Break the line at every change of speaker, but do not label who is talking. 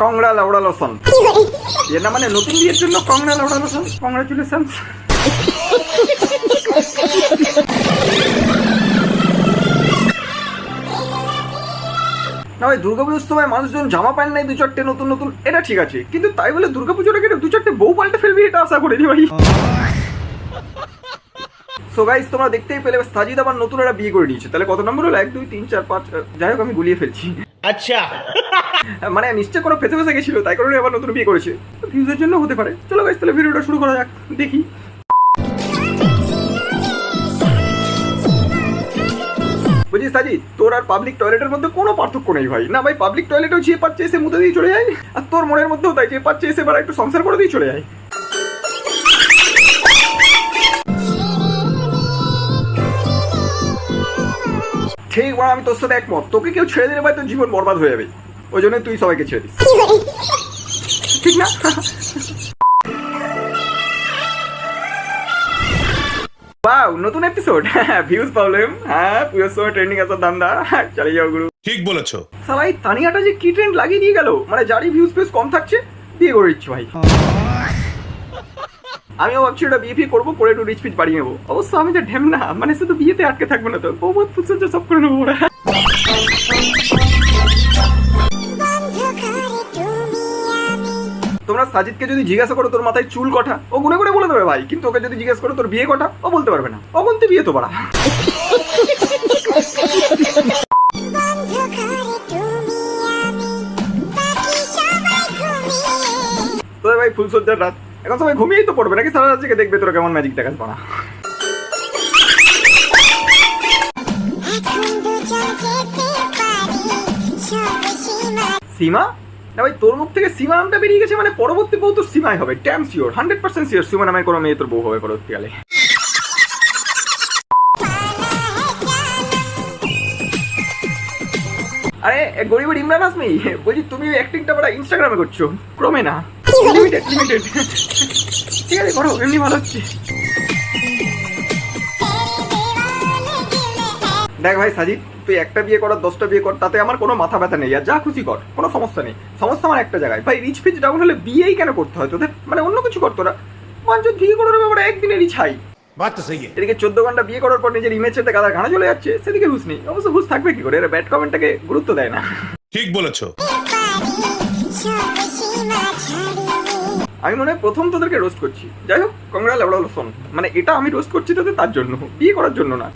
কংগ্রা লাউড়া লোশন এর না মানে নতুন বিয়ের জন্য কংগ্রা লাউড়া লোশন কংগ্রাচুলেশনস। না ভাই দুর্গাপুজোর সময় মানুষজন জামা প্যান্ট নাই দু চারটে নতুন নতুন, এটা ঠিক আছে, কিন্তু তাই বলে দুর্গাপুজোটাকে দু চারটে বউ পাল্টে ফেলবি এটা আশা করিনি ভাই। সো গাইস তোমরা দেখতেই পেলে সাজিদ আবার নতুন একটা বিয়ে করে নিয়েছে, তাহলে কত নম্বর হলো 1 2 3 4 5, যাই হোক আমি গুলিয়ে ফেলছি।
আচ্ছা
মানে নিশ্চয় কোনো ফেসে ফেসে গেছিল তাই কারণে আবার নতুন বিয়ে করেছে, ভিউজের জন্য হতে পারে। চলো গাইস তাহলে ভিডিওটা শুরু করা যাক, দেখি। বুঝিস সাজিদ তোর আর পাবলিক টয়লেটের মধ্যে কোনো পার্থক্য নেই ভাই। না ভাই পাবলিক টয়লেটেও যে পাচ্ছে এসে মুতে দিয়ে চলে যায়, আর তোর মনের মধ্যেও তাই যে পাচ্ছে এসে এবার একটু সংসার করে দিয়ে চলে যায়। ঠিক বড় আমি তোর সাথে একমত, তোকে কেউ ছেড়ে দিলে ভাই তোর জীবন বরবাদ হয়ে যাবে, ওই জন্য তুই সবাইকে ছেড়ে দিস, ঠিক না? ওয়াও নতুন এপিসোড, ভিউজ প্রবলেম, হ্যাঁ পুরো সময় ট্রেন্ডিং আসার ধান্দা, চালিয়ে যাও গুরু।
ঠিক বলেছো।
সবাই তানিয়াটা যে কি ট্রেন্ড লাগিয়ে দিয়ে গেল, মানে যারই ভিউজ পেস কম থাকছে বিয়ে করে দিচ্ছি ভাই। আমিও ভাবছি ওটা বিয়ে ফিয়ে করবো, করে একটু রিচ পিচ বাড়িয়ে নেবো। অবশ্য আমি যে ঢেম না, মানে শুধু বিয়েতে আটকে থাকবো না তো, বহুত ফুসে সব করে নেবো ওরা। তোমরা সাজিদকে যদি জিজ্ঞাসা করো তোর মাথায় চুল কটা, ও গুনে করে বলে দেবে ভাই, কিন্তু ওকে যদি জিজ্ঞাসা করো তোর বিয়ে কটা, ও বলতে পারবে না। অবন্তি বিয়ে তো বাড়া। তোদের ভাই ফুলসজ্জার রাত, এখন সবাই ঘুমিয়েই তো পড়বে নাকি সারা রাত জেগে দেখবে তোরা কেমন ম্যাজিক দেখাস বাড়া। সীমা না ভাই তোর মুখ থেকে সীমা নামটা বেরিয়ে গেছে, মানে পরবর্তী বউ তোর সীমাই হবে, ড্যাম শিওর, 100% শিওর সীমা নামের কোনো মেয়ে তোর বউ হবে পরবর্তীকালে। আরে গরিবের ইমরান হাসমি বলছি, তুমি অ্যাক্টিংটা বড় ইনস্টাগ্রামে করছো, ক্রমে না, লিমিটেড ঠিক আছে করো, এমনি ভালো হচ্ছে। দেখ ভাই সাজিদ তুই একটা বিয়ে কর 10টা বিয়ে কর, তাতে আমার কোনো মাথা ব্যথা নেই, আর যা খুশি কর, কোনো সমস্যা নেই। সমস্যা আমার একটা জায়গায়, ভাই রিচ ফিচ ডাউন হলে বিয়েই কেন করতে হয় তোদের, মানে অন্য কিছু করতো না, মানুষ বিয়ে করার ব্যাপারে একদিনে রিচ হাই। এদিকে 14 ঘন্টা বিয়ে করার পর নিজের ইমেজ সাথে গাদা ঘানা চলে যাচ্ছে, সেদিকে হুশ নেই। অবশ্য হুশ থাকবে কি করে, এরা ব্যাড কমেন্টটাকে গুরুত্ব দেয় না।
ঠিক বলেছো।
আমি মনে হয় প্রথম তোদেরকে রোস্ট করছি, যাই হোক কংগ্রা লাউড়া লোশন, মানে এটা আমি রোস্ট করছি তোদের তার জন্য, বিয়ে করার জন্য না।